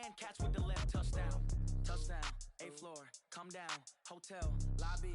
hand, catch with the left, touchdown. Touchdown, A floor, come down, hotel, lobby.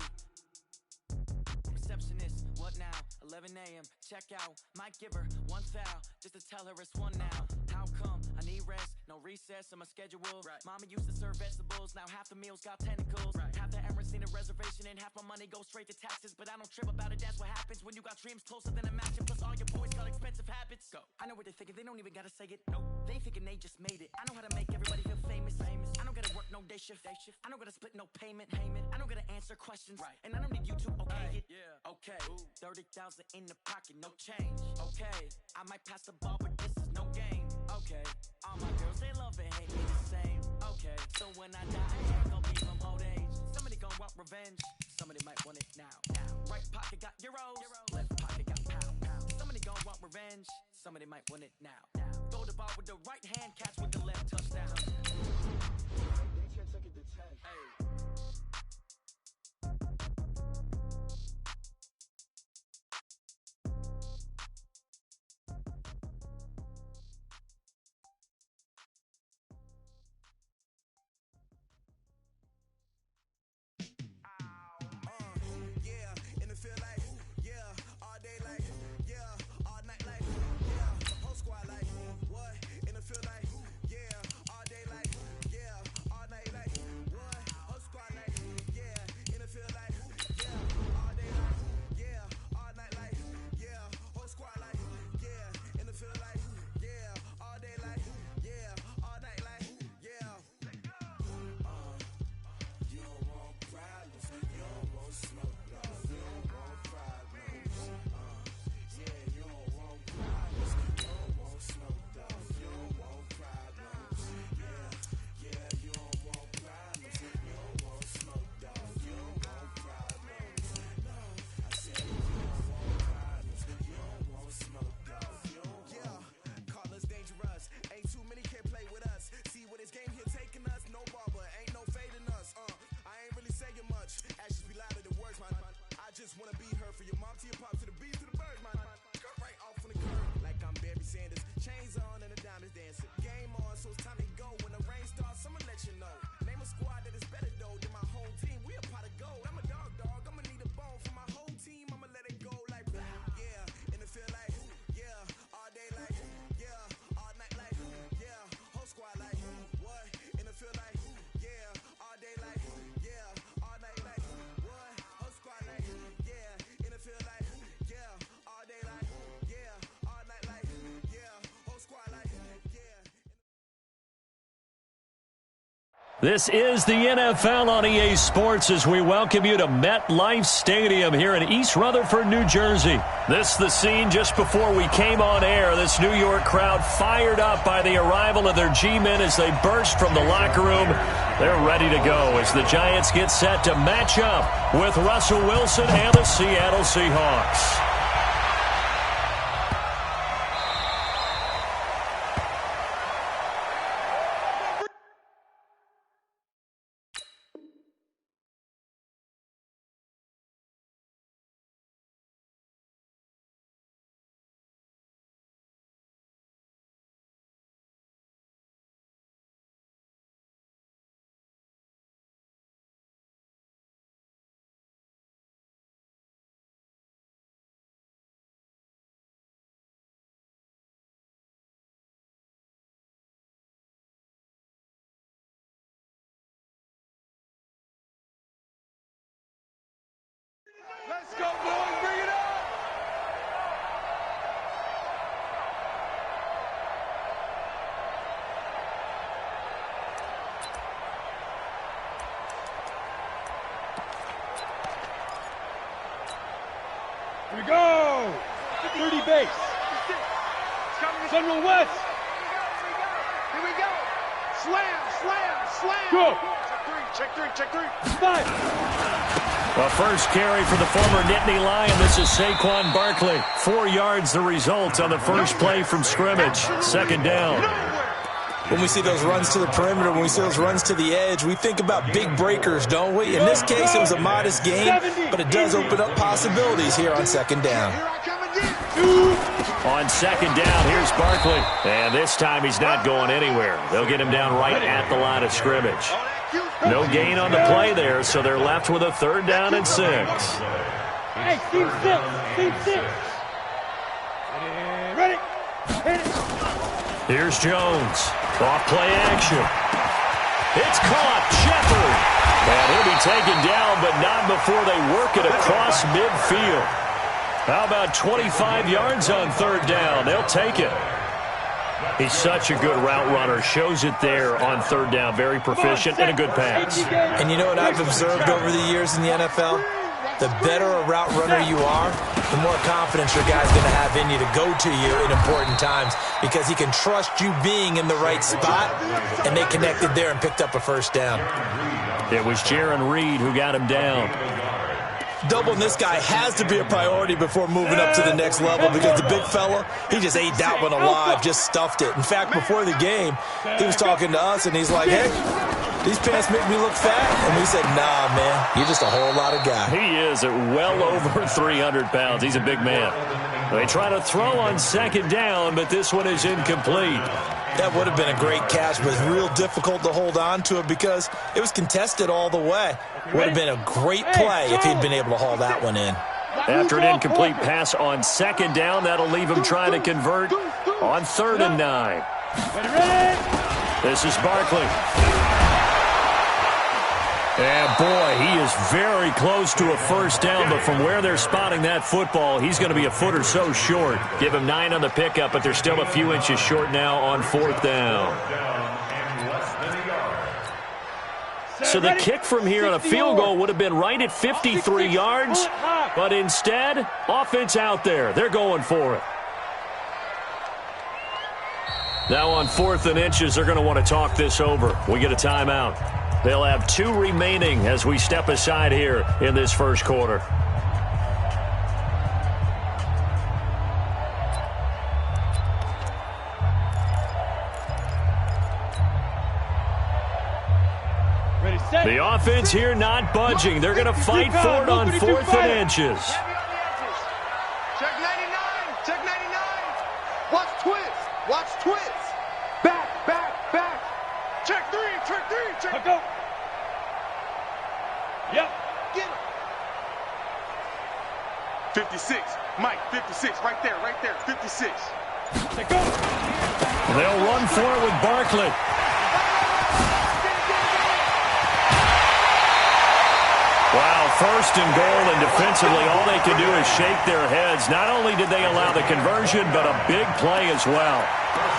Receptionist, what now? 11 a.m., check out. Might give her one foul, just to tell her it's one now. How come? I need rest, no recess in my schedule. Right. Mama used to serve vegetables, now half the meals got tentacles. Right. Half the Emirates need a reservation and half my money goes straight to taxes. But I don't trip about it, that's what happens when you got dreams closer than a match. And plus all your boys got expensive habits. Go. I know what they're thinking, they don't even gotta say it. Nope. They thinking they just made it. I know how to make everybody feel famous. I don't gotta work no day shift. I don't gotta split no payment. I don't gotta answer questions. Right. And I don't need you to okay it. Yeah. Okay. 30,000 in the pocket, no change. Okay. I might pass the ball, but this is no game. Okay. All my girls, they love and hate me the same. Okay. So when I die, I ain't gonna be from old age. Somebody gon' want revenge. Somebody might want it now. Right pocket got euros. Left pocket got pound. Somebody gon' want revenge. Somebody might want it now. Throw the ball with the right hand, catch with the left, touchdown. They can't take it to 10. Hey. This is the NFL on EA Sports as we welcome you to MetLife Stadium here in East Rutherford, New Jersey. This is the scene just before we came on air. This New York crowd fired up by the arrival of their G-men as they burst from the locker room. They're ready to go as the Giants get set to match up with Russell Wilson and the Seattle Seahawks. Let's go, boys. Bring it up. Here we go. 30 base. Central West. Here we go. Slam, slam, slam. Go. Check three. Five. Well, first carry for the former Nittany Lion. This is Saquon Barkley. 4 yards the result on the first play from scrimmage. Second down. When we see those runs to the perimeter, when we see those runs to the edge, we think about big breakers, don't we? In this case, it was a modest gain, but it does open up possibilities here on second down. Here I come again. On second down, here's Barkley. And this time he's not going anywhere. They'll get him down right at the line of scrimmage. No gain on the play there, so they're left with a 3rd down and 6. Hey, team 6. Team 6. Ready. Hit it. Here's Jones. Off play action. It's caught. Shepard. And he'll be taken down, but not before they work it across midfield. How about 25 yards on 3rd down? They'll take it. He's such a good route runner. Shows it there on 3rd down. Very proficient and a good pass. And you know what I've observed over the years in the NFL? The better a route runner you are, the more confidence your guy's going to have in you to go to you in important times because he can trust you being in the right spot, and they connected there and picked up a 1st down. It was Jaron Reed who got him down. Doubling this guy has to be a priority before moving up to the next level because the big fella, he just ate that one alive, just stuffed it. In fact, before the game, he was talking to us, and he's like, hey, these pants make me look fat. And we said, nah, man, you're just a whole lot of guy. He is at well over 300 pounds. He's a big man. They try to throw on 2nd down, but this one is incomplete. That would have been a great catch, but it's real difficult to hold on to it because it was contested all the way. Would have been a great play if he'd been able to haul that one in. After an incomplete pass on 2nd down, that'll leave him trying to convert on 3rd and 9. This is Barkley. And, boy, he is very close to a 1st down, but from where they're spotting that football, he's going to be a foot or so short. Give him 9 on the pickup, but they're still a few inches short now on 4th down. So the kick from here on a field goal would have been right at 53 yards, but instead, offense out there. They're going for it. Now on 4th and inches, they're going to want to talk this over. We get a timeout. They'll have 2 remaining as we step aside here in this 1st quarter. The offense here not budging. They're going to fight for it on 4th and inches. Check 99. Check 99. Watch twist. Watch twist. Back. Check 3. Check 3. Check. Go. Yep. Get him. 56. Mike, 56. Right there. 56. Go. They'll run for it with Barkley. Wow, 1st and goal, and defensively all they can do is shake their heads. Not only did they allow the conversion, but a big play as well.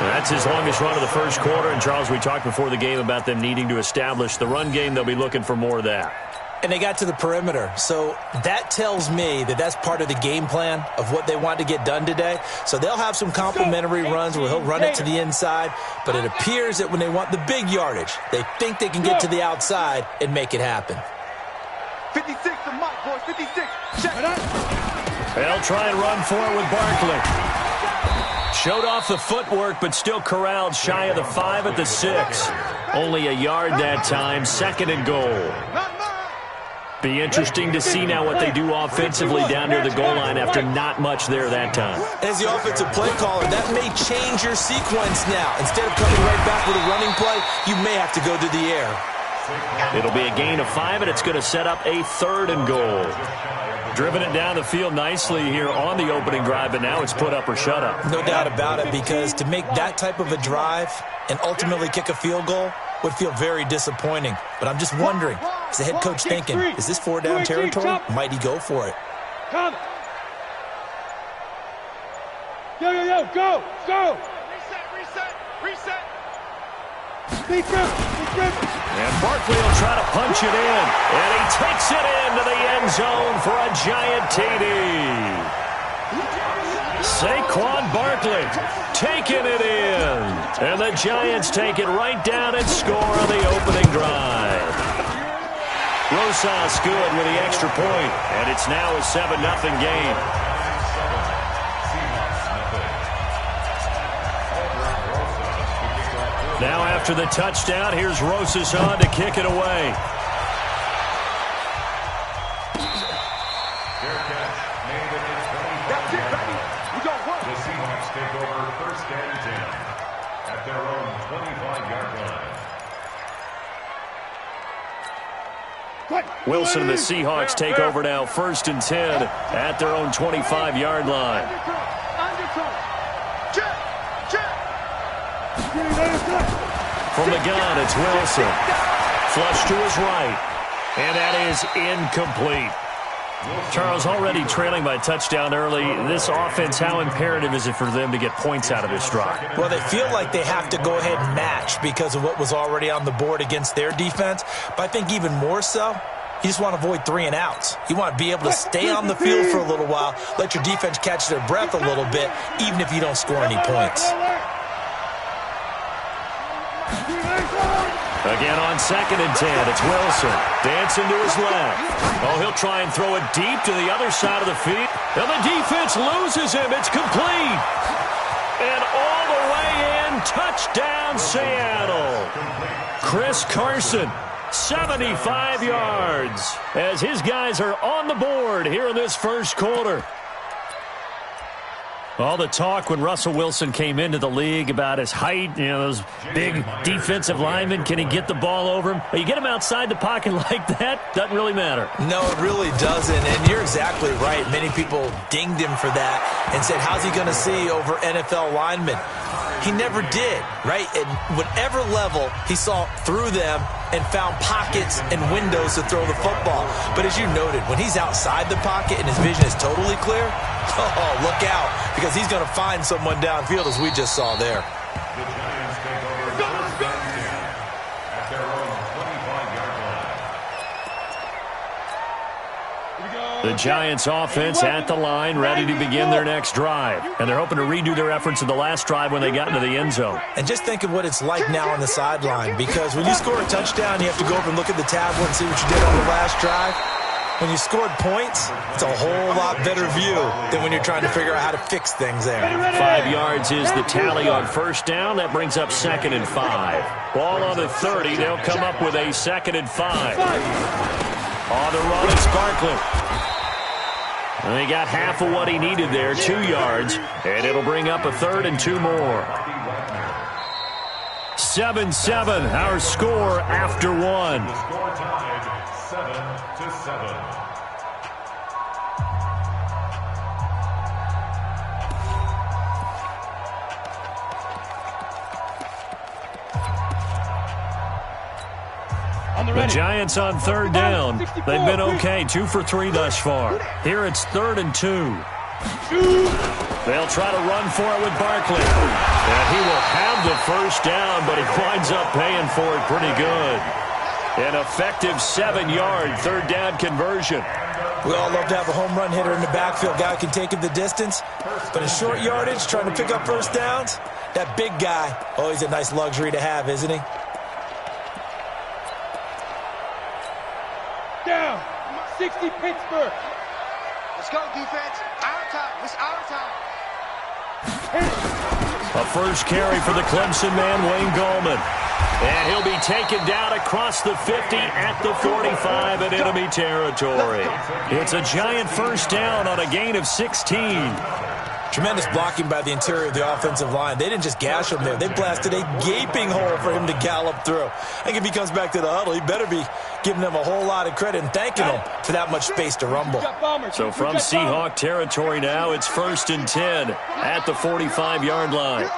And that's his longest run of the 1st quarter. And, Charles, we talked before the game about them needing to establish the run game. They'll be looking for more of that. And they got to the perimeter. So that tells me that that's part of the game plan of what they want to get done today. So they'll have some complimentary runs where he'll run it to the inside. But it appears that when they want the big yardage, they think they can get to the outside and make it happen. 56 to Mike, boys. 56. Check. They'll try and run for it with Barkley. Showed off the footwork, but still corralled shy of the 5 at the 6. Only a yard that time. 2nd and goal. Be interesting to see now what they do offensively down near the goal line after not much there that time. As the offensive play caller, that may change your sequence now. Instead of coming right back with a running play, you may have to go to the air. It'll be a gain of 5, and it's going to set up a 3rd and goal. Driven it down the field nicely here on the opening drive, but now it's put up or shut up. No doubt about it, because to make that type of a drive and ultimately kick a field goal would feel very disappointing. But I'm just wondering, is the head coach thinking, is this 4-down territory? Might he go for it? Come. Yo, go. Reset. Big grip. And Barkley will try to punch it in. And he takes it into the end zone for a giant TD. Saquon Barkley taking it in. And the Giants take it right down and score on the opening drive. Rosas good with the extra point. And it's now a 7-0 game. Now after the touchdown, here's Rosas on to kick it away. That's it, baby. We go. Wilson and the Seahawks take over now, 1st and 10 at their own 25-yard line. From the gun, it's Wilson. Flush to his right. And that is incomplete. Charles, already trailing by a touchdown early. This offense, how imperative is it for them to get points out of this drive? Well, they feel like they have to go ahead and match because of what was already on the board against their defense. But I think even more so, you just want to avoid 3 and outs. You want to be able to stay on the field for a little while, let your defense catch their breath a little bit, even if you don't score any points. Again on 2nd and 10, it's Wilson. Dancing to his left. Oh, he'll try and throw it deep to the other side of the field. And the defense loses him. It's complete. And all the way in, touchdown Seattle. Chris Carson, 75 yards, as his guys are on the board here in this first quarter. All the talk when Russell Wilson came into the league about his height, those big defensive linemen, can he get the ball over him? But you get him outside the pocket like that, doesn't really matter. No, it really doesn't, and you're exactly right. Many people dinged him for that and said, how's he going to see over NFL linemen? He never did, right? At whatever level, he saw through them and found pockets and windows to throw the football. But as you noted, when he's outside the pocket and his vision is totally clear, oh, look out, because he's going to find someone downfield, as we just saw there. The Giants offense at the line, ready to begin their next drive. And they're hoping to redo their efforts in the last drive when they got into the end zone. And just think of what it's like now on the sideline, because when you score a touchdown, you have to go over and look at the tablet and see what you did on the last drive. When you scored points, it's a whole lot better view than when you're trying to figure out how to fix things there. 5 yards is the tally on 1st down. That brings up 2nd and 5. Ball on the 30. They'll come up with a 2nd and 5. On the run, it's Barkley. And they got half of what he needed there, 2 yards, and it'll bring up a 3rd and 2 more. 7-7, our score after 1. Score tied 7-7. The Giants on 3rd down. They've been okay, 2 for 3 thus far. Here it's 3rd and 2. They'll try to run for it with Barkley. And he will have the 1st down, but he winds up paying for it pretty good. An effective 7-yard 3rd down conversion. We all love to have a home run hitter in the backfield. Guy can take him the distance. But in short yardage, trying to pick up 1st downs, that big guy, oh, he's a nice luxury to have, isn't he? Down. 60 Pittsburgh. Let's go, defense. Our time. It's our time. A first carry for the Clemson man, Wayne Gallman. And he'll be taken down across the 50 at the 45 in enemy territory. It's a Giant 1st down on a gain of 16. Tremendous blocking by the interior of the offensive line. They didn't just gash him there. They blasted a gaping hole for him to gallop through. I think if he comes back to the huddle, he better be giving them a whole lot of credit and thanking them for that much space to rumble. So from Seahawk territory now, it's 1st and 10 at the 45-yard line.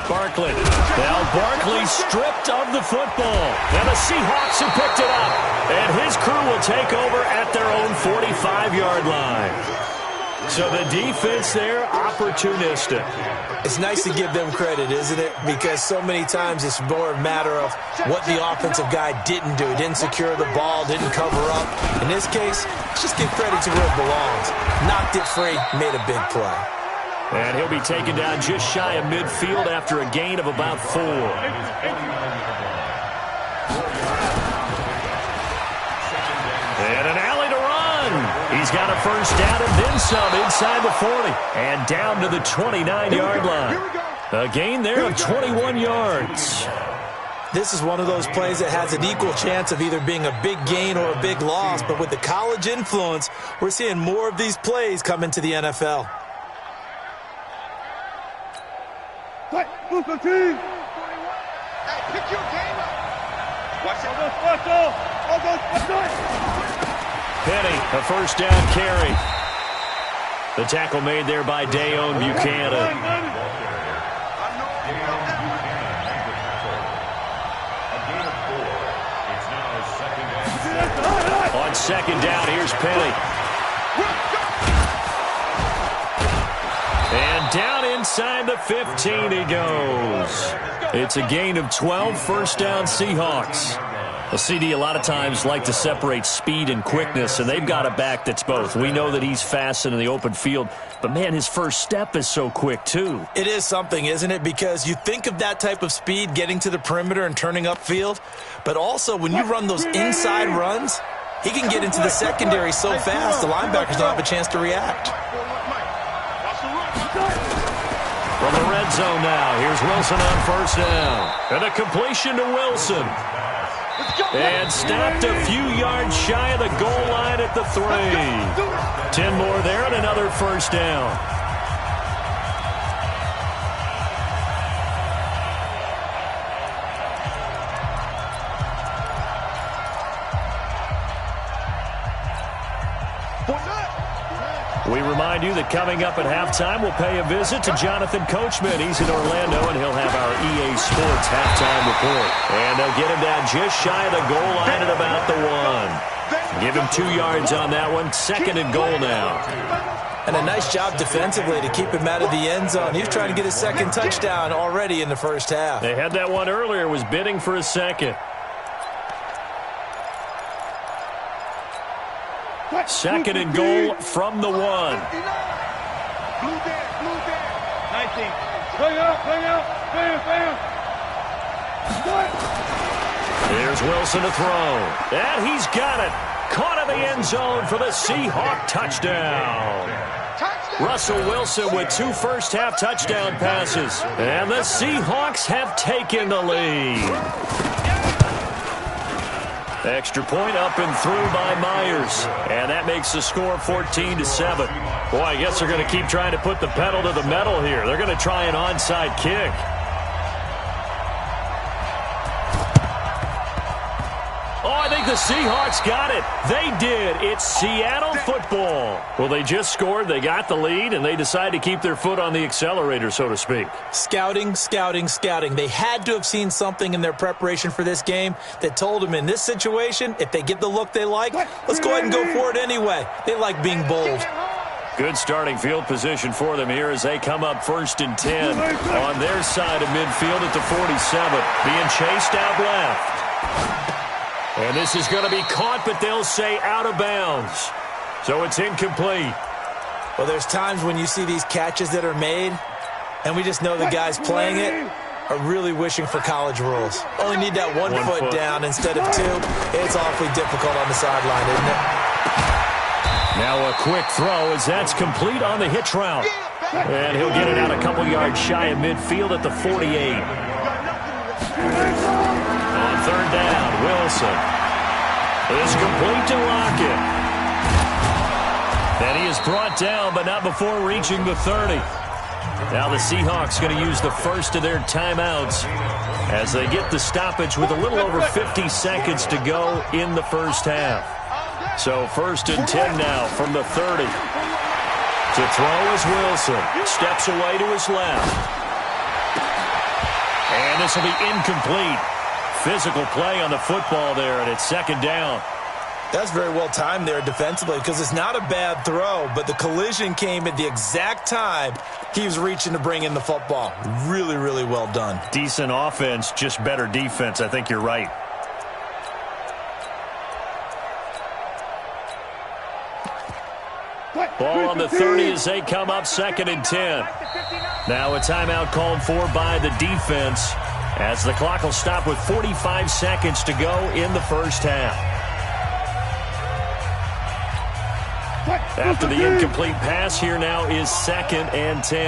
Barkley. Now Barkley stripped of the football. And the Seahawks have picked it up. And his crew will take over at their own 45-yard line. So the defense there, opportunistic. It's nice to give them credit, isn't it? Because so many times it's more a matter of what the offensive guy didn't do. He didn't secure the ball, didn't cover up. In this case, just give credit to where it belongs. Knocked it free, made a big play. And he'll be taken down just shy of midfield after a gain of about 4. And an alley to run. He's got a 1st down and then some inside the 40. And down to the 29-yard line. A gain there of 21 yards. This is one of those plays that has an equal chance of either being a big gain or a big loss. But with the college influence, we're seeing more of these plays come into the NFL. What? team. Hey, pick your game up. Watch it. Penny, a first down carry. The tackle made there by Dayon Buchanan. On second down, here's Penny. And down inside the 15 he goes. It's a gain of 12, first down Seahawks. A CD a lot of times like to separate speed and quickness, and they've got a back that's both. We know that he's fast in the open field, but, man, his first step is so quick, too. It is something, isn't it? Because you think of that type of speed getting to the perimeter and turning upfield, but also when you run those inside runs, he can get into the secondary so fast the linebackers don't have a chance to react. From the red zone now, here's Wilson on first down. And a completion to Wilson. And stopped a few yards shy of the goal line at the 3. 10 more there and another first down. We remind you that coming up at halftime, we'll pay a visit to Jonathan Coachman. He's in Orlando, and he'll have our EA Sports halftime report. And they'll get him down just shy of the goal line at about the 1. Give him 2 yards on that one. Second and goal now. And a nice job defensively to keep him out of the end zone. He was trying to get his second touchdown already in the first half. They had that one earlier, was bidding for a second. Second and goal from the 1. Blue there. 19. Bring out. Bam. There's Wilson to throw. And he's got it. Caught in the end zone for the Seahawk touchdown. Russell Wilson with 2 first-half touchdown passes. And the Seahawks have taken the lead. Extra point up and through by Myers. And that makes the score 14-7. Boy, I guess they're going to keep trying to put the pedal to the metal here. They're going to try an onside kick. Oh, I think the Seahawks got it. They did. It's Seattle football. Well, they just scored. They got the lead, and they decide to keep their foot on the accelerator, so to speak. Scouting. They had to have seen something in their preparation for this game that told them in this situation, if they get the look they like, let's go ahead and go for it anyway. They like being bold. Good starting field position for them here as they come up 1st and 10 on their side of midfield at the 47. Being chased out left. And this is going to be caught, but they'll say out of bounds. So it's incomplete. Well, there's times when you see these catches that are made, and we just know the guys playing it are really wishing for college rules. Only need that one foot down instead of 2. It's awfully difficult on the sideline, isn't it? Now a quick throw as that's complete on the hitch route. And he'll get it out a couple yards shy of midfield at the 48. On third down, Wilson is complete to Lockett. And he is brought down, but not before reaching the 30. Now the Seahawks going to use the first of their timeouts as they get the stoppage with a little over 50 seconds to go in the first half. So 1st and 10 now from the 30. To throw is Wilson. Steps away to his left. And this will be incomplete. Physical play on the football there, and it's second down. That's very well timed there defensively because it's not a bad throw, but the collision came at the exact time he was reaching to bring in the football. Really, really well done. Decent offense, just better defense. I think you're right. Ball on the 30 as they come up 2nd and 10. Now a timeout called for by the defense as the clock will stop with 45 seconds to go in the first half. After the incomplete pass, here now is 2nd and 10. You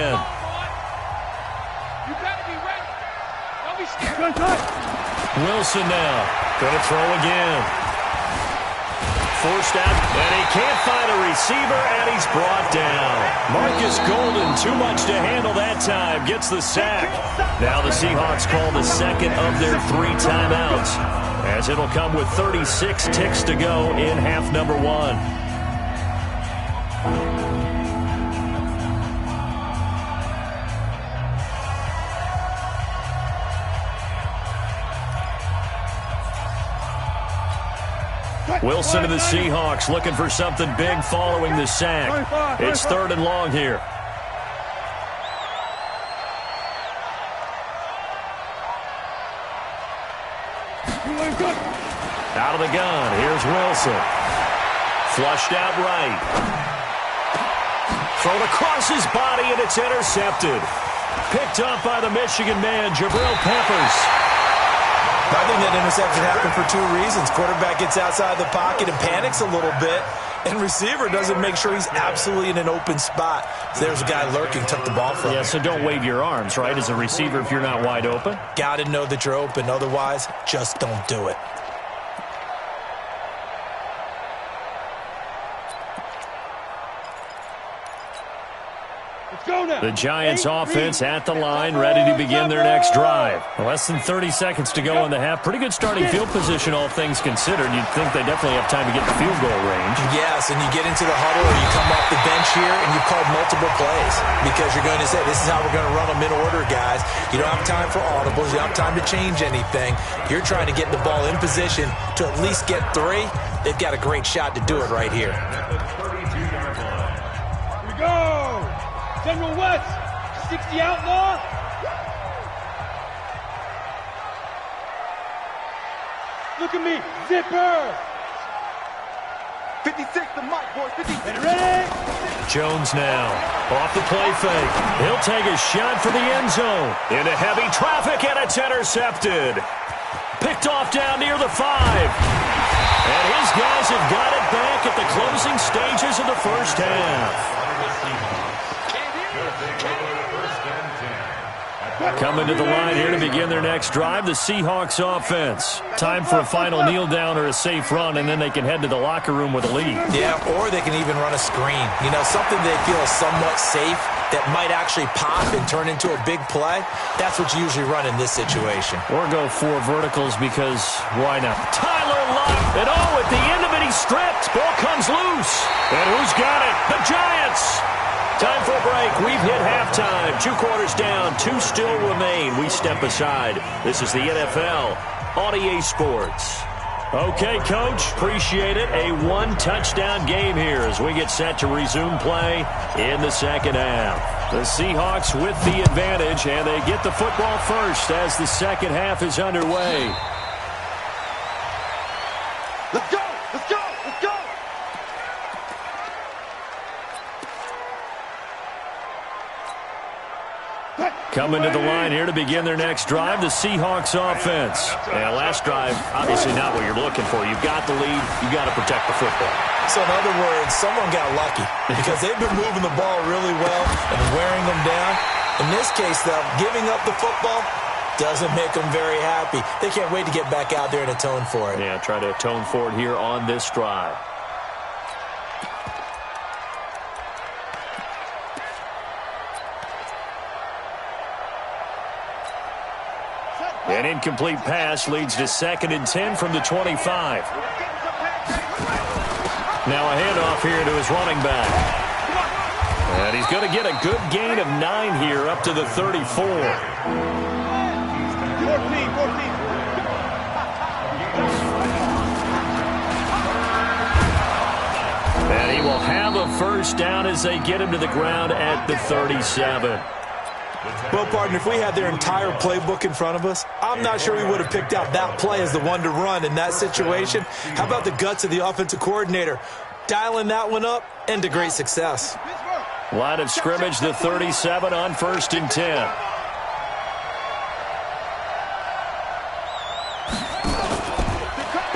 gotta be ready. Don't be scared. Wilson now going to throw again. forced out, and he can't find a receiver, and he's brought down. Marcus Golden, too much to handle that time, gets the sack. Now the Seahawks call the second of their 3 timeouts, as it'll come with 36 ticks to go in half number 1. Wilson to the Seahawks looking for something big following the sack. It's 3rd and long here. Out of the gun. Here's Wilson. Flushed out right. Thrown across his body, and it's intercepted. Picked up by the Michigan man, Jabril Peppers. I think that interception happened for 2 reasons. Quarterback gets outside the pocket and panics a little bit, and receiver doesn't make sure he's absolutely in an open spot. So there's a guy lurking, took the ball from him. Yeah, so don't wave your arms, right, as a receiver if you're not wide open? Got to know that you're open. Otherwise, just don't do it. The Giants offense at the line, ready to begin their next drive. Less than 30 seconds to go in the half. Pretty good starting field position, all things considered. You'd think they definitely have time to get the field goal range. Yes, and you get into the huddle or you come off the bench here and you've called multiple plays because you're going to say, this is how we're going to run them in order, guys. You don't have time for audibles. You don't have time to change anything. You're trying to get the ball in position to at least get 3. They've got a great shot to do it right here. Here we go! General West, 60 outlaw. Look at me, zipper. 56 to Mike, boys. 56. Ready? Jones now, off the play fake. He'll take a shot for the end zone. Into heavy traffic, and it's intercepted. Picked off down near the 5. And his guys have got it back at the closing stages of the first half. Coming to the line here to begin their next drive, the Seahawks offense. Time for a final kneel down or a safe run, and then they can head to the locker room with a lead. Yeah, or they can even run a screen. You know, something they feel is somewhat safe that might actually pop and turn into a big play. That's what you usually run in this situation. Or go 4 verticals because why not? Tyler Lockett, and oh, at the end of it, he's stripped. Ball comes loose. And who's got it? The Giants. Time for a break. We've hit halftime. 2 quarters down. 2 still remain. We step aside. This is the NFL on EA Sports. Okay, Coach. Appreciate it. A 1-touchdown game here as we get set to resume play in the second half. The Seahawks with the advantage, and they get the football first as the second half is underway. Let's go! Let's go! Let's go! Coming to the line here to begin their next drive, the Seahawks offense. And last drive, obviously not what you're looking for. You've got the lead. You've got to protect the football. So in other words, someone got lucky because they've been moving the ball really well and wearing them down. In this case, though, giving up the football doesn't make them very happy. They can't wait to get back out there and atone for it. Yeah, try to atone for it here on this drive. An incomplete pass leads to 2nd and 10 from the 25. Now a handoff here to his running back. And he's going to get a good gain of 9 here up to the 34. 14. And he will have a first down as they get him to the ground at the 37. Well, partner, if we had their entire playbook in front of us, I'm not sure we would have picked out that play as the one to run in that situation. How about the guts of the offensive coordinator? Dialing that one up into great success. Line of scrimmage, the 37 on 1st and 10.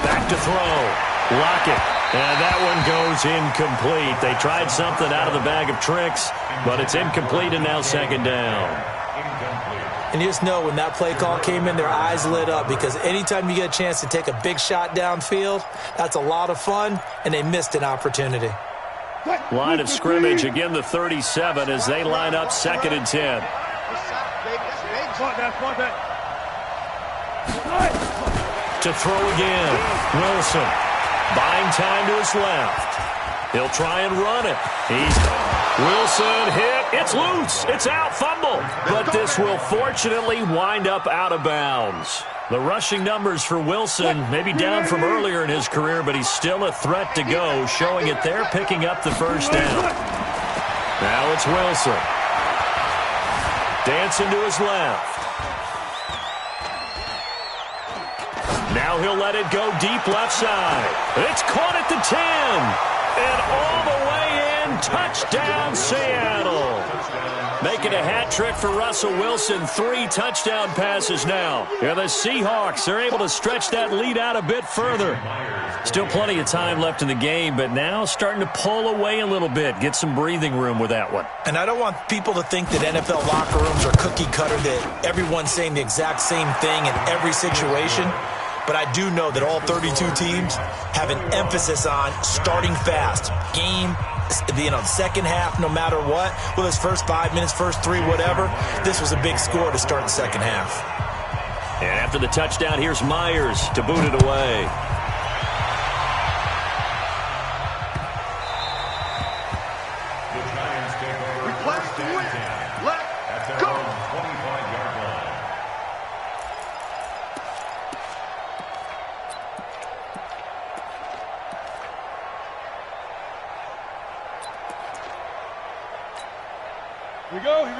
Back to throw. Lockett. And that one goes incomplete. They tried something out of the bag of tricks, but it's incomplete and now 2nd down. And you just know when that play call came in, their eyes lit up, because anytime you get a chance to take a big shot downfield, that's a lot of fun, and they missed an opportunity. Line of scrimmage, again the 37 as they line up 2nd and 10. To throw again, Wilson buying time to his left. He'll try and run it. Wilson hit. It's loose. It's out. Fumble. But this will fortunately wind up out of bounds. The rushing numbers for Wilson maybe down from earlier in his career, but he's still a threat to go, showing it there, picking up the first down. Now it's Wilson. Dancing to his left. Now he'll let it go deep left side. It's caught at the 10. And all the way in, touchdown Seattle. Making a hat trick for Russell Wilson, 3 touchdown passes now. And the Seahawks are able to stretch that lead out a bit further. Still plenty of time left in the game, but now starting to pull away a little bit, get some breathing room with that one. And I don't want people to think that NFL locker rooms are cookie cutter, that everyone's saying the exact same thing in every situation. But I do know that all 32 teams have an emphasis on starting fast. Game, second half, no matter what. Well, his first 5 minutes, first 3, whatever. This was a big score to start the second half. And after the touchdown, here's Myers to boot it away. Request to win. Let's go. 25-yard line.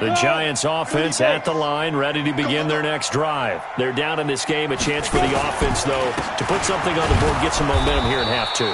The Giants offense at the line, ready to begin their next drive. They're down in this game. A chance for the offense, though, to put something on the board, get some momentum here in half 2.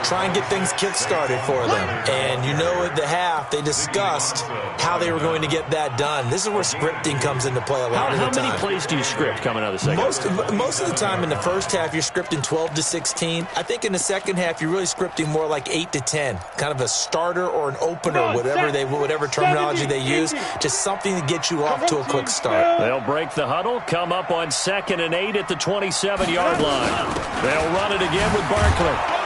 Try and get things kick-started for them. And you know at the half, they discussed how they were going to get that done. This is where scripting comes into play a lot of the time. How many plays do you script coming out of the second half? Most of the time in the first half, you're scripting 12 to 16. I think in the second half, you're really scripting more like 8 to 10. Kind of a starter or an opener, whatever terminology they use. Just something to get you off to a quick start. They'll break the huddle, come up on 2nd and 8 at the 27-yard line. They'll run it again with Barkley.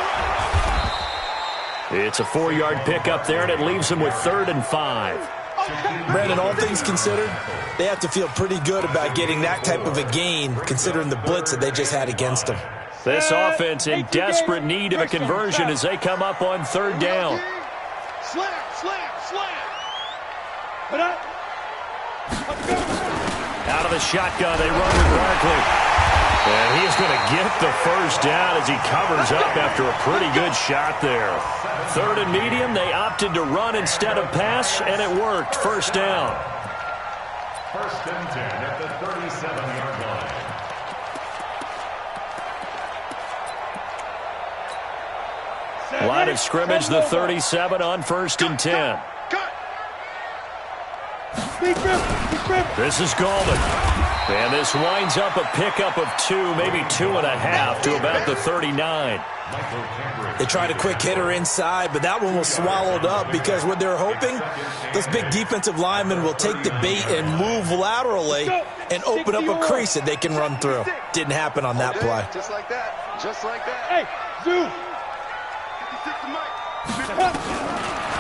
It's a 4-yard pickup there, and it leaves them with 3rd and 5. Brandon, all things considered, they have to feel pretty good about getting that type of a gain, considering the blitz that they just had against them. This offense in desperate need of a conversion as they come up on 3rd down. Slam. Put up. Out of the shotgun, they run with Barkley. And he is going to get the first down as he covers up after a pretty good shot there. 3rd and medium, they opted to run instead of pass, and it worked. First down. 1st and 10 at the 37-yard line. Line of scrimmage, the 37 on 1st and 10. This is Gallman. And this winds up a pickup of 2, maybe 2.5 to about the 39. They tried a quick hitter inside, but that one was swallowed up because what they're hoping, those big defensive linemen will take the bait and move laterally and open up a crease that they can run through. Didn't happen on that play. Just like that. Just like that. Hey, Zoo.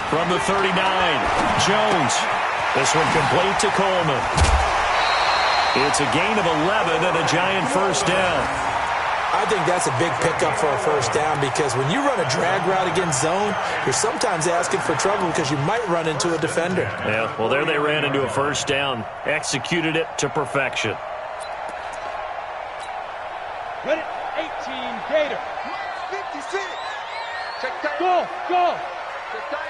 From the 39, Jones. This one complete to Coleman. It's a gain of 11 and a Giant first down. I think that's a big pickup for a first down because when you run a drag route against zone, you're sometimes asking for trouble because you might run into a defender. Yeah, well, there they ran into a first down. Executed it to perfection. Ready? 18, Gator. 56. Check tight. Go. Check tight.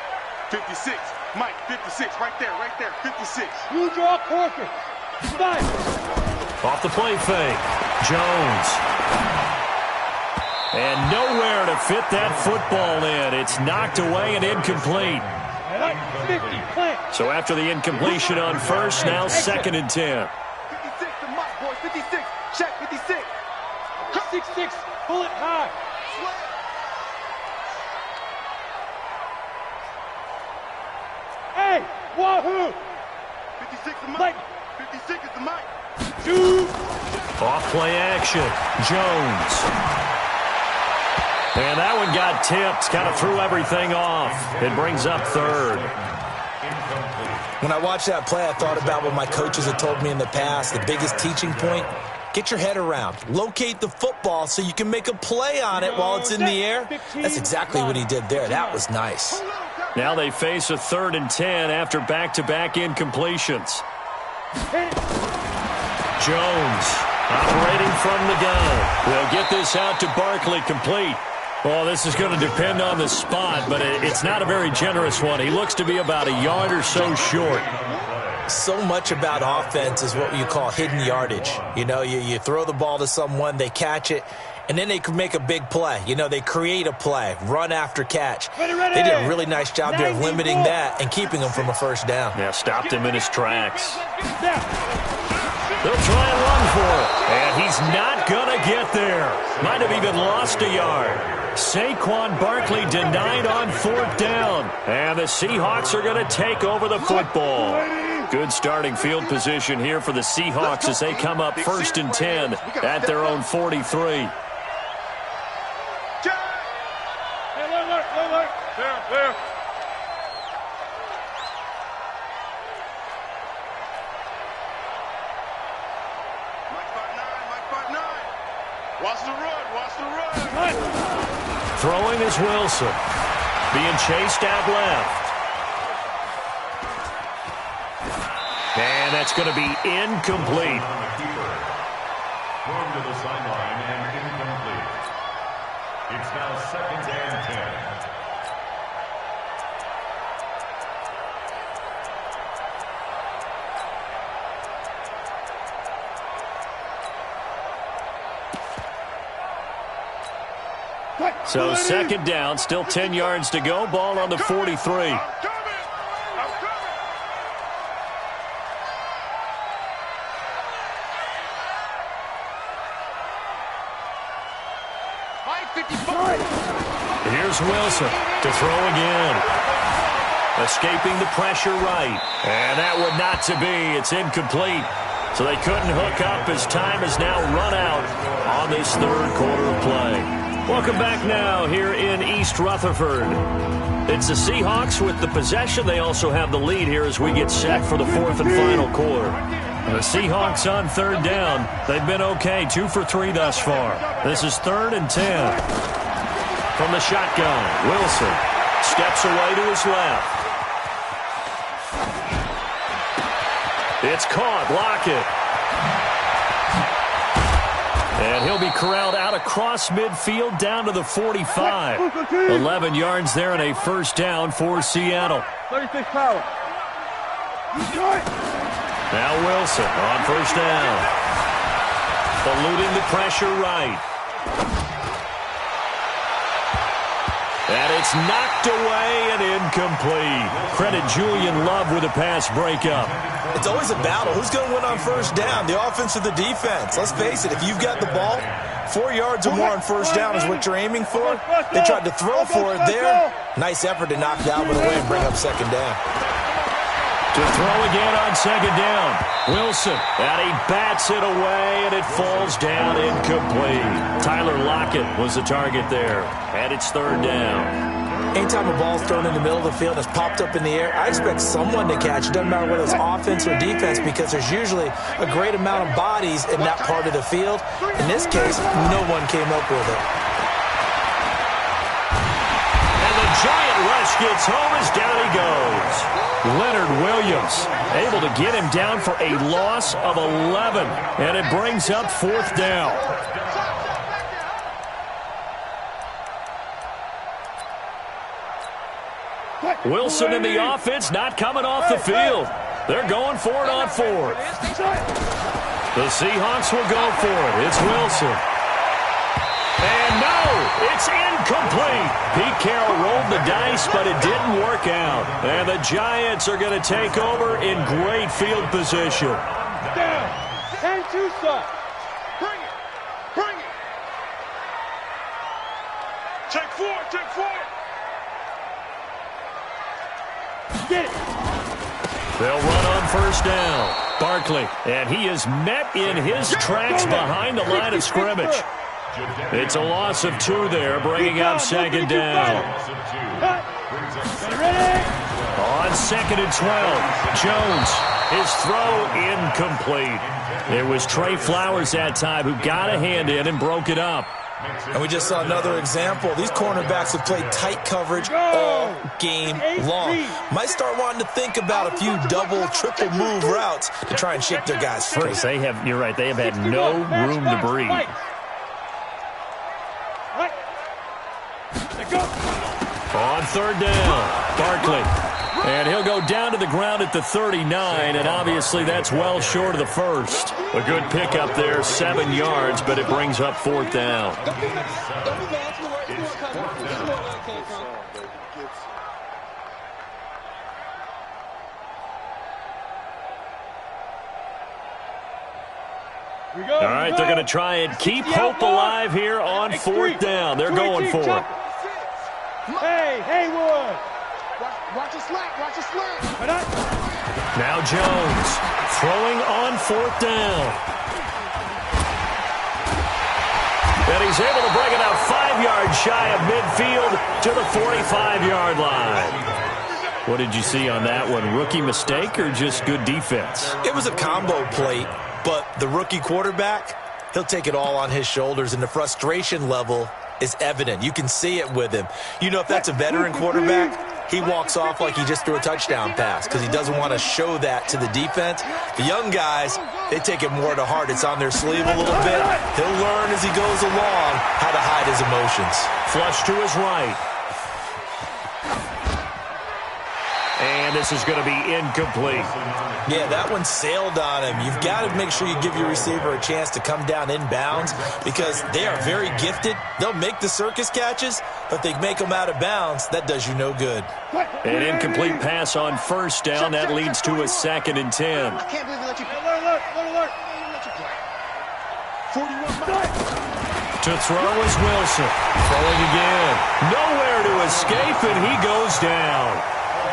56. Mike, 56. Right there. 56. You draw corker. Stop. Off the play fake. Jones. And nowhere to fit that football in. It's knocked away and incomplete. 50, plant. So after the incompletion on first, now 2nd and 10. 56 to Mike, boy. 56. Check 56. 6-6. Pull it high. Hey, wahoo. 56 to Mike. Mike. 56 is the mic. Off play action. Jones. And that one got tipped. Kind of threw everything off. It brings up third. When I watched that play, I thought about what my coaches had told me in the past. The biggest teaching point, get your head around. Locate the football so you can make a play on it while it's in the air. That's exactly what he did there. That was nice. Now they face a 3rd and 10 after back-to-back incompletions. Jones operating from the gun. They'll get this out to Barkley, complete. Well, this is going to depend on the spot, but it's not a very generous one. He looks to be about a yard or so short. So much about offense is what you call hidden yardage. You know, you throw the ball to someone, they catch it, and then they can make a big play. You know, they create a play, run after catch. They did a really nice job there of limiting that and keeping him from a first down. Yeah, stopped him in his tracks. They'll try and run for it, and he's not going to get there. Might have even lost a yard. Saquon Barkley denied on 4th down, and the Seahawks are going to take over the football. Good starting field position here for the Seahawks as they come up 1st and 10 at their own 43. There. Watch the run. Throwing is Wilson. Being chased out left. And that's going to be incomplete. Thrown to the sideline and incomplete. It's now 2nd and 10. So 2nd down, still 10 yards to go. Ball on the 43. Here's Wilson to throw again. Escaping the pressure right. And that would not to be. It's incomplete. So they couldn't hook up as time is now run out on this 3rd quarter of play. Welcome back now here in East Rutherford. It's the Seahawks with the possession. They also have the lead here as we get set for the 4th and final quarter. The Seahawks on 3rd down. They've been okay, 2 for 3 thus far. This is 3rd and 10. From the shotgun, Wilson steps away to his left. It's caught. Lockett. And he'll be corralled out across midfield down to the 45. 11 yards there and a 1st down for Seattle. 36 power. Now Wilson on 1st down. Eluding the pressure right. And it's knocked away and incomplete. Credit Julian Love with a pass breakup. It's always a battle. Who's going to win on 1st down, the offense or the defense? Let's face it, if you've got the ball, 4 yards or more on 1st down is what you're aiming for. They tried to throw for it there. Nice effort to knock that one away and bring up 2nd down. To throw again on 2nd down. Wilson, and he bats it away, and it falls down incomplete. Tyler Lockett was the target there, and it's 3rd down. Anytime a ball's thrown in the middle of the field and it's popped up in the air, I expect someone to catch. It doesn't matter whether it's offense or defense because there's usually a great amount of bodies in that part of the field. In this case, no one came up with it. And the giant rush gets home as down he goes. Leonard Williams able to get him down for a loss of 11, and it brings up 4th down. Wilson in the offense not coming off the field. They're going for it on 4th. The Seahawks will go for it. It's Wilson. And no, it's incomplete. Pete Carroll rolled the dice, but it didn't work out. And the Giants are going to take over in great field position. Down. And 2 stop. Bring it. Check 4. Get it. They'll run on first down. Barkley, and he is met in his tracks behind the line of scrimmage. It's a loss of 2 there, bringing up second down. On 2nd and 12, Jones, his throw incomplete. It was Trey Flowers that time who got a hand in and broke it up. And we just saw another example. These cornerbacks have played tight coverage all game long. Might start wanting to think about a few double, triple move routes to try and shake their guys free. You're right, they have had no room to breathe. On 3rd down, Barkley. And he'll go down to the ground at the 39, and obviously that's well short of the first. A good pickup there, 7 yards, but it brings up 4th down. All right, they're going to try and keep hope alive here on 4th down. They're going for it. Hey, Haywood! Watch your slack, watch your slack. Now Jones throwing on 4th down. And he's able to bring it out 5 yards shy of midfield to the 45-yard line. What did you see on that one? Rookie mistake or just good defense? It was a combo plate, but the rookie quarterback, he'll take it all on his shoulders, and the frustration level is evident. You can see it with him. You know, if that's a veteran quarterback, he walks off like he just threw a touchdown pass because he doesn't want to show that to the defense. The young guys, they take it more to heart. It's on their sleeve a little bit. He'll learn as he goes along how to hide his emotions. Flush to his right. And this is going to be incomplete. Yeah, that one sailed on him. You've got to make sure you give your receiver a chance to come down inbounds because they are very gifted. They'll make the circus catches, but they make them out of bounds. That does you no good. An incomplete pass on 1st down. That leads to a 2nd and 10. I can't believe they let you play. Alert. Let you play. 41. To throw is Wilson. Throwing again. Nowhere to escape, and he goes down.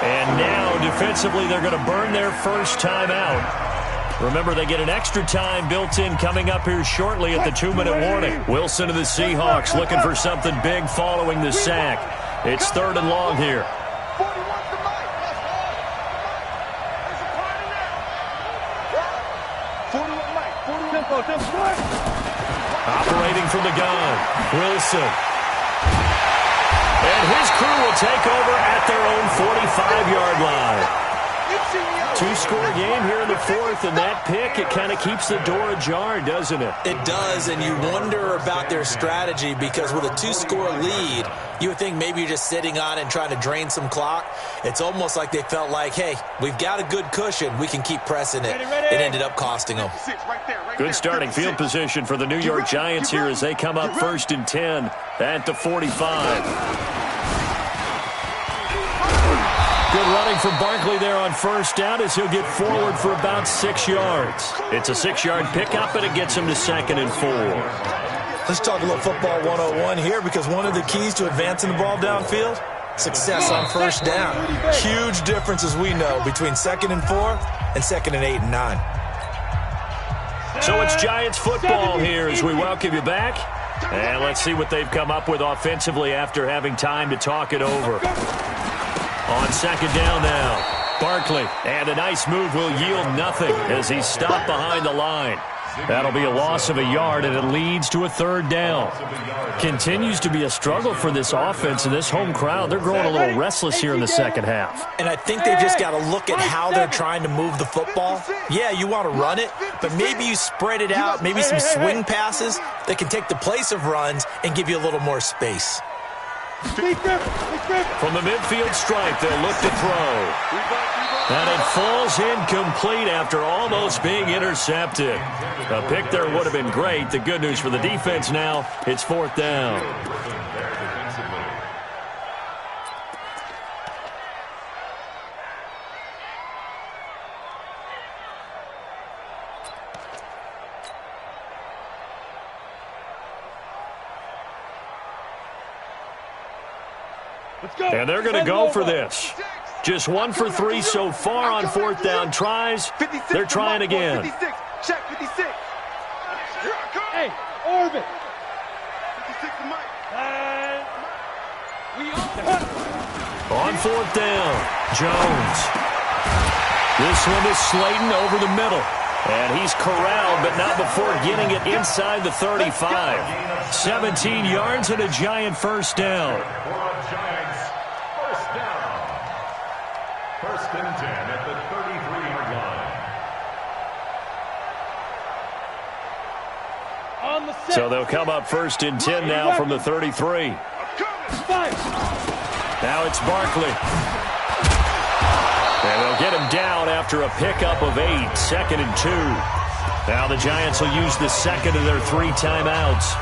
And now, defensively, they're going to burn their first time out. Remember, they get an extra time built in coming up here shortly at the 2-minute warning. Wilson of the Seahawks looking for something big following the sack. It's 3rd and long here. Operating from the gun, Wilson. And his crew will take over at their own 45-yard line. 2-score game here in the 4th, and that pick, it kind of keeps the door ajar, doesn't it? It does, and you wonder about their strategy because with a 2-score lead, you would think maybe you're just sitting on it and trying to drain some clock. It's almost like they felt like, hey, we've got a good cushion. We can keep pressing it. It ended up costing them. Good starting field position for the New York Giants here as they come up 1st and 10 at the 45. Good running from Barkley there on 1st down as he'll get forward for about 6 yards. It's a 6-yard pickup, and it gets him to 2nd and 4. Let's talk a little football 101 here because one of the keys to advancing the ball downfield, success on 1st down. Huge difference, as we know, between 2nd and 4 and 2nd and 8 and 9. So it's Giants football here as we welcome you back. And let's see what they've come up with offensively after having time to talk it over. On 2nd down now, Barkley, and a nice move will yield nothing as he's stopped behind the line. That'll be a loss of a yard, and it leads to a 3rd down. Continues to be a struggle for this offense and this home crowd. They're growing a little restless here in the second half. And I think they've just got to look at how they're trying to move the football. Yeah, you want to run it, but maybe you spread it out, maybe some swing passes that can take the place of runs and give you a little more space. From the midfield stripe, they'll look to throw. And it falls incomplete after almost being intercepted. A pick there would have been great. The good news for the defense now, it's 4th down. And they're going to go for this. Just 1 for 3 so far on fourth down tries. They're trying again. 56. Check 56. Hey, Orbit. 56 to Mike. On fourth down, Jones. This one is Slayton over the middle. And he's corralled, but not before getting it inside the 35. 17 yards and a Giant first down. Giants, first down. First and 10 at the 33-yard line. On the set. So they'll come up first and 10 now from the 33. Now it's Barkley. And they'll get him down after a pickup of 8, 2nd and 2. Now the Giants will use the second of their 3 timeouts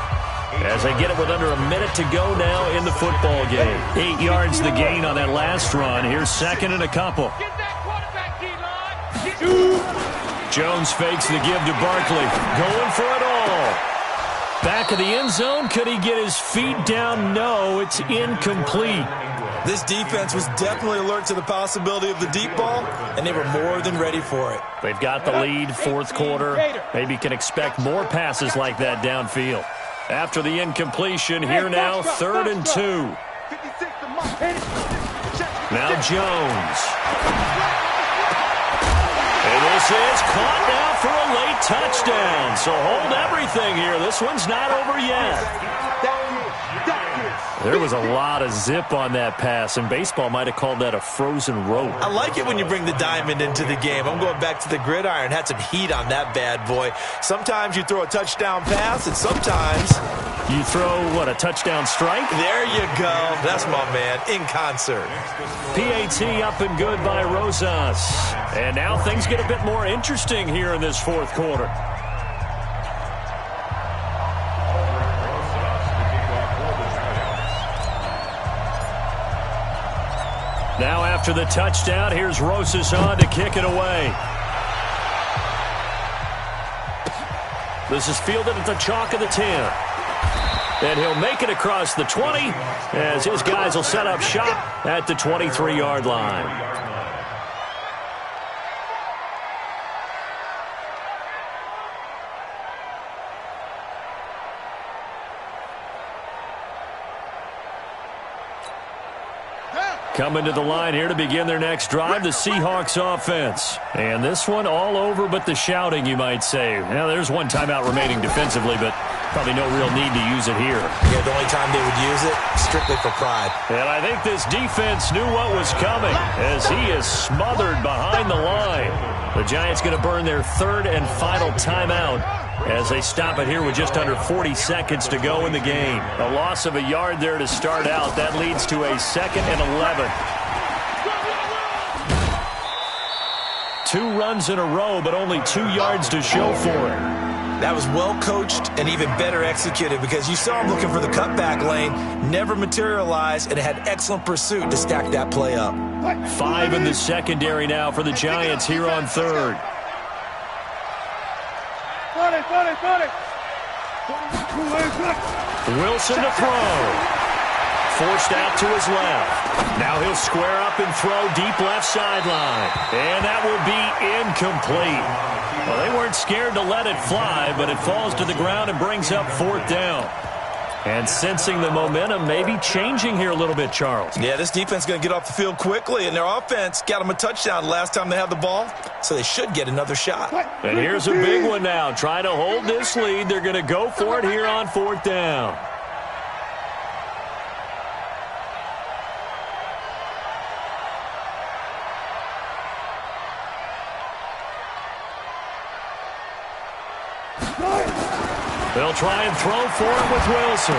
as they get it with under a minute to go now in the football game. 8 yards the gain on that last run. Here's 2nd and a couple. Jones fakes the give to Barkley. Going for it all. Back of the end zone. Could he get his feet down? No, it's incomplete. This defense was definitely alert to the possibility of the deep ball, and they were more than ready for it. They've got the lead, fourth quarter. Maybe can expect more passes like that downfield. After the incompletion, here now, 3rd and 2. Now Jones. And this is caught now for a late touchdown. So hold everything here. This one's not over yet. There was a lot of zip on that pass, and baseball might have called that a frozen rope. I like it when you bring the diamond into the game. I'm going back to the gridiron. Had some heat on that bad boy. Sometimes you throw a touchdown pass, and sometimes you throw, what, a touchdown strike? There you go. That's my man, in concert. PAT up and good by Rosas. And now things get a bit more interesting here in this fourth quarter. Now after the touchdown, here's Rosas on to kick it away. This is fielded at the chalk of the 10. And he'll make it across the 20 as his guys will set up shop at the 23-yard line. Coming to the line here to begin their next drive, the Seahawks offense. And this one all over but the shouting, you might say. Now, there's one timeout remaining defensively, but probably no real need to use it here. Yeah, the only time they would use it, strictly for pride. And I think this defense knew what was coming as he is smothered behind the line. The Giants going to burn their 3rd and final timeout as they stop it here with just under 40 seconds to go in the game. A loss of a yard there to start out. That leads to a 2nd and 11. 2 runs in a row, but only 2 yards to show for it. That was well coached and even better executed because you saw him looking for the cutback lane, never materialized, and had excellent pursuit to stack that play up. 5 in the secondary now for the Giants here on 3rd. Wilson to throw. Forced out to his left. Now he'll square up and throw deep left sideline. And that will be incomplete. Well, they weren't scared to let it fly, but it falls to the ground and brings up 4th down. And sensing the momentum maybe changing here a little bit, Charles. Yeah, this defense is going to get off the field quickly, and their offense got them a touchdown last time they had the ball, so they should get another shot. And here's a big one now. Trying to hold this lead. They're going to go for it here on 4th down. They'll try and throw for it with Wilson.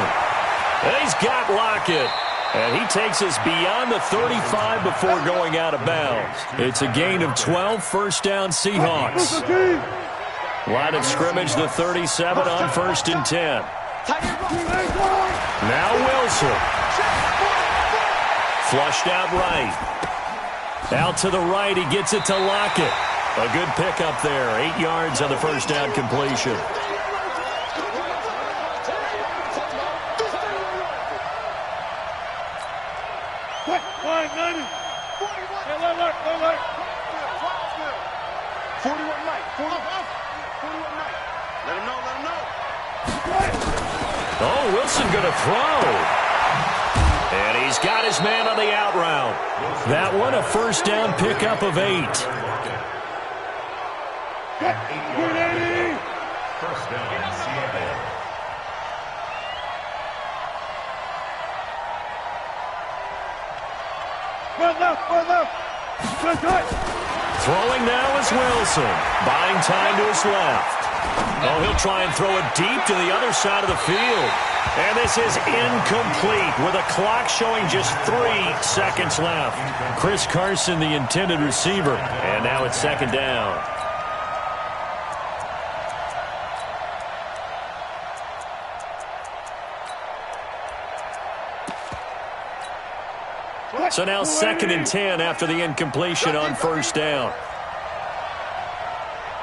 And he's got Lockett. And he takes us beyond the 35 before going out of bounds. It's a gain of 12, first down Seahawks. Line of scrimmage, the 37 on 1st and 10. Now Wilson. Flushed out right. Out to the right, he gets it to Lockett. A good pickup there, 8 yards on the first down completion. 41 Mike. 41 Mike. Let him know, let him know. Oh, Wilson going to throw. And he's got his man on the out route. That one, a first down pickup of 8. First down, Seattle. Throwing now is Wilson. Buying time to his left. Oh, he'll try and throw it deep to the other side of the field. And this is incomplete with a clock showing just 3 seconds left. Chris Carson, the intended receiver. And now it's second down. So now 2nd and 10 after the incompletion on first down.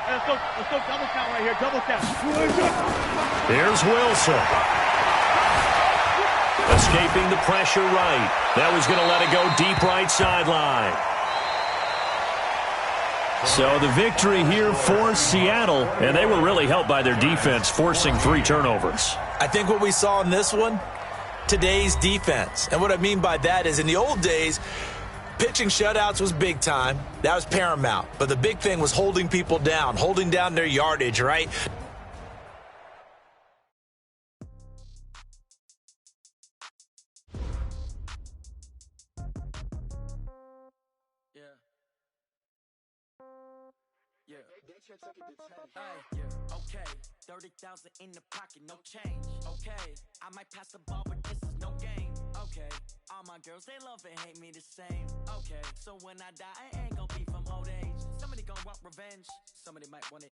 Let's go double count right here, double count. Here's Wilson. Escaping the pressure right. Now he's going to let it go deep right sideline. So the victory here for Seattle, and they were really helped by their defense, forcing 3 turnovers. I think what we saw in this one, today's defense. And what I mean by that is in the old days, pitching shutouts was big time. That was paramount. But the big thing was holding people down, holding down their yardage, right? Okay, 30,000 in the pocket, no change. Okay, I might pass the ball, but this is no game. Okay, all my girls, they love and hate me the same. Okay, so when I die, I ain't gonna be from old age. Somebody gonna want revenge, somebody might want it.